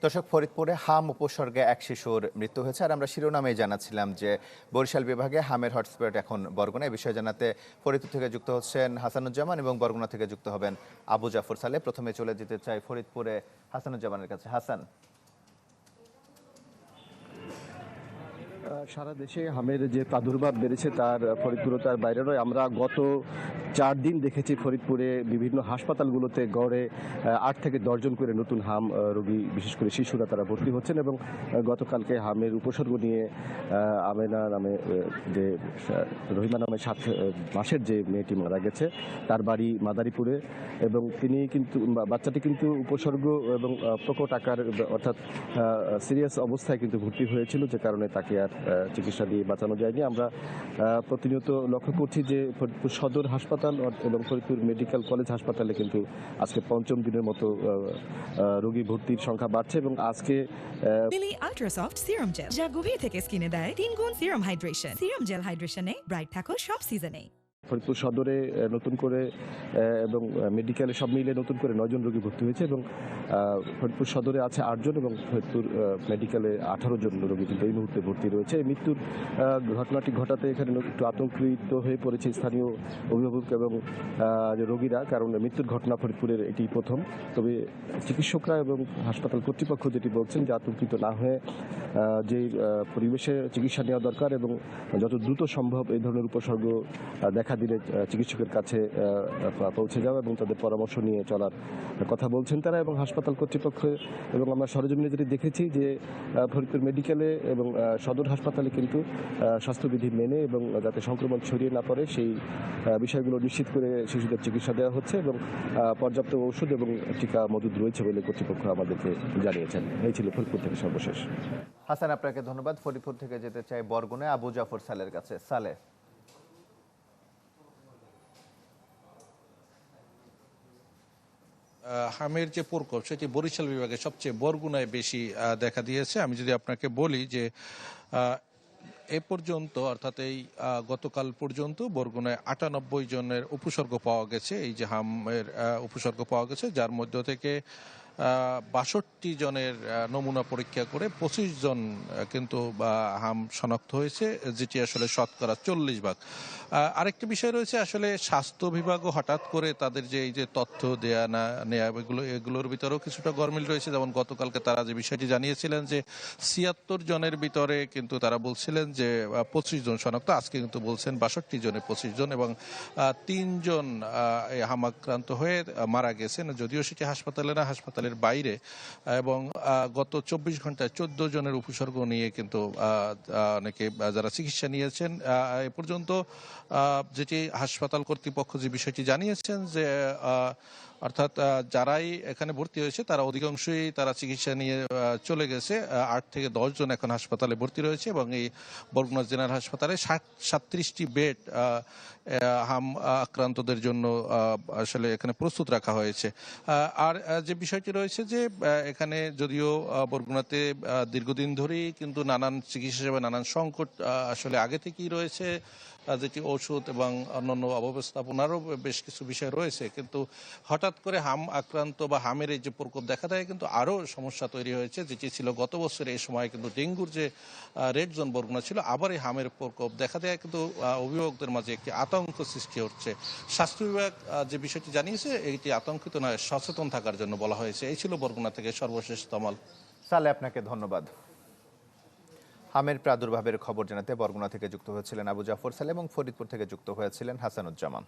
দর্শক, ফরিদপুরে হাম উপসর্গে এক শিশুর মৃত্যু হয়েছে। আর আমরা শিরোনামে জানাচ্ছিলাম যে বরিশাল বিভাগে হামের হটস্পট এখন বরগুনা। এই বিষয়ে জানাতে ফরিদপুর থেকে যুক্ত হচ্ছেন হাসানুজ্জামান এবং বরগুনা থেকে যুক্ত হবেন আবু জাফর সালে। প্রথমে চলে যেতে চাই ফরিদপুরে হাসানুজ্জামানের কাছে। হাসান, সারা দেশে হামের যে প্রাদুর্ভাব বেড়েছে তার ফরিদপুরে তার বাইরে নয়। আমরা গত 4 দিন দেখেছি ফরিদপুরে বিভিন্ন হাসপাতালগুলোতে গড়ে 8 থেকে 10 জন করে নতুন হাম রোগী, বিশেষ করে শিশুরা তারা ভর্তি হচ্ছেন। এবং গতকালকে হামের উপসর্গ নিয়ে আমেনা নামে যে রহিমা নামে 7 মাসের যে মেয়েটি মারা গেছে, তার বাড়ি মাদারীপুরে। এবং তিনি কিন্তু বাচ্চাটি কিন্তু উপসর্গ এবং প্রকট আকার অর্থাৎ সিরিয়াস অবস্থায় কিন্তু ভর্তি হয়েছিল, যে কারণে তাকে আর চিকিৎসা দিয়ে বাঁচানো যায়নি। আমরা প্রতিনিয়ত লক্ষ্য করছি যে ফরিদপুর সদর হাসপাতাল এবং ফরিদপুর মেডিকেল কলেজ হাসপাতালে কিন্তু আজকে পঞ্চম দিনের মতো রোগী ভর্তির সংখ্যা বাড়ছে। এবং আজকে লিলি আল্ট্রাসফট সিরাম জেল, যা গভীর থেকে স্কিনে দেয় 3 গুণ সিরাম হাইড্রেশন। সিরাম জেল হাইড্রেশনে ব্রাইট থাকো সব সিজনে। ফরিদপুর সদরে নতুন করে এবং মেডিকেলে সব মিলে নতুন করে 9 জন রোগী ভর্তি হয়েছে। এবং ফরিদপুর সদরে আছে 8 জন এবং ফরিদপুর মেডিকেলে 18 জন রোগী কিন্তু এই মুহূর্তে ভর্তি রয়েছে। এই মৃত্যুর ঘটনাটি ঘটাতে এখানে একটু আতঙ্কিত হয়ে পড়েছে স্থানীয় অভিভাবক এবং রোগীরা, কারণ মৃত্যুর ঘটনা ফরিদপুরের এটি প্রথম। তবে চিকিৎসকরা এবং হাসপাতাল কর্তৃপক্ষ যেটি বলছেন যে আতঙ্কিত না হয়ে যে পরিবেশে চিকিৎসা নেওয়া দরকার এবং যত দ্রুত সম্ভব এই ধরনের উপসর্গ দেখা দিলে চিকিৎসকের কাছে পৌঁছে যাওয়া এবং তাদের পরামর্শ নিয়ে চলার কথা বলছেন তারা। এবং হাসপাতাল কর্তৃপক্ষ এবং আমরা সরেজমিনে যেটি দেখেছি যে ফরিদপুর মেডিকেলে এবং সদর হাসপাতালে কিন্তু স্বাস্থ্যবিধি মেনে এবং যাতে সংক্রমণ ছড়িয়ে না পড়ে সেই বিষয়গুলো নিশ্চিত করে শিশুদের চিকিৎসা দেওয়া হচ্ছে এবং পর্যাপ্ত ওষুধ এবং টিকা মজুদ রয়েছে বলে কর্তৃপক্ষ আমাদেরকে জানিয়েছেন। এই ছিল ফরিদপুর থেকে সর্বশেষ। হাসান, আপনাকে ধন্যবাদ। ফরিদপুর থেকে যেতে চাই বরগুনায় আবু জাফর সালের কাছে। সালে, হামের যে প্রকোপ সেটি বরিশাল বিভাগে সবচেয়ে বরগুনায় বেশি দেখা দিয়েছে। আমি যদি আপনাকে বলি যে এ পর্যন্ত অর্থাৎ এই গতকাল পর্যন্ত বরগুনায় 98 জনের উপসর্গ পাওয়া গেছে, এই যে হামের উপসর্গ পাওয়া গেছে, যার মধ্য থেকে 62 জনের নমুনা পরীক্ষা করে 25 জন কিন্তু হাম শনাক্ত হয়েছে, যেটি আসলে শতকরা 40%। আরেকটি বিষয় রয়েছে, আসলে স্বাস্থ্য বিভাগও হঠাৎ করে তাদের যে এই যে তথ্য দেয়া না নেয়া এগুলোর ভিতরেও কিছুটা গরমিল রয়েছে। যেমন গতকালকে তারা যে বিষয়টি জানিয়েছিলেন যে 76 জনের ভিতরে কিন্তু তারা বলছিলেন যে 25 জন শনাক্ত, আজকে কিন্তু বলছেন 62 জনে 25 জন এবং 3 জন হামাক্রান্ত হয়ে মারা গেছেন, যদিও সেটি হাসপাতালে না, হাসপাতালের বাইরে। এবং গত 24 ঘন্টায় 14 জনের উপসর্গ নিয়ে কিন্তু অনেকে যারা চিকিৎসা নিয়েছেন এ পর্যন্ত, যেটি হাসপাতাল কর্তৃপক্ষ যে বিষয়টি জানিয়েছেন যে অর্থাৎ যারাই এখানে ভর্তি হয়েছে তারা অধিকাংশই তারা চিকিৎসা নিয়ে চলে গেছে। 8 থেকে 10 জন এখন হাসপাতালে ভর্তি রয়েছে এবং এই বরগুনা জেনারেল হাসপাতালে 37টি বেড হাম আক্রান্তদের জন্য আসলে এখানে প্রস্তুত রাখা হয়েছে। আর যে বিষয়টি রয়েছে যে এখানে যদিও বরগুনাতে দীর্ঘদিন ধরেই কিন্তু নানান চিকিৎসা সেবা নানান সংকট আসলে আগে থেকেই রয়েছে, যেটি ঔষধ এবং অন্যান্য অব্যবস্থাপনারও বেশ কিছু বিষয় রয়েছে, কিন্তু হঠাৎ করে হাম আক্রান্ত বা হামের এই যে প্রকোপ দেখা দেয় কিন্তু আরও সমস্যা তৈরি হয়েছে, যেটি ছিল গত বছরে এই সময় কিন্তু ডেঙ্গুর যে রেড জোন বরগুনা ছিল, আবার এই হামের প্রকোপ দেখা দেয় কিন্তু অভিভাবকদের মাঝে একটি আতঙ্ক সৃষ্টি হচ্ছে। স্বাস্থ্য বিভাগ যে বিষয়টি জানিয়েছে এটি আতঙ্কিত নয়, সচেতন থাকার জন্য বলা হয়েছে। এই ছিল বরগুনা থেকে সর্বশেষ তমাল। সালে, আপনাকে ধন্যবাদ। হামের প্রাদুর্ভাবের খবর জানাতে বরগুনা থেকে যুক্ত হয়েছিলেন আবু জাফর সালে এবং ফরিদপুর থেকে যুক্ত হয়েছিলেন হাসানুজ্জামান।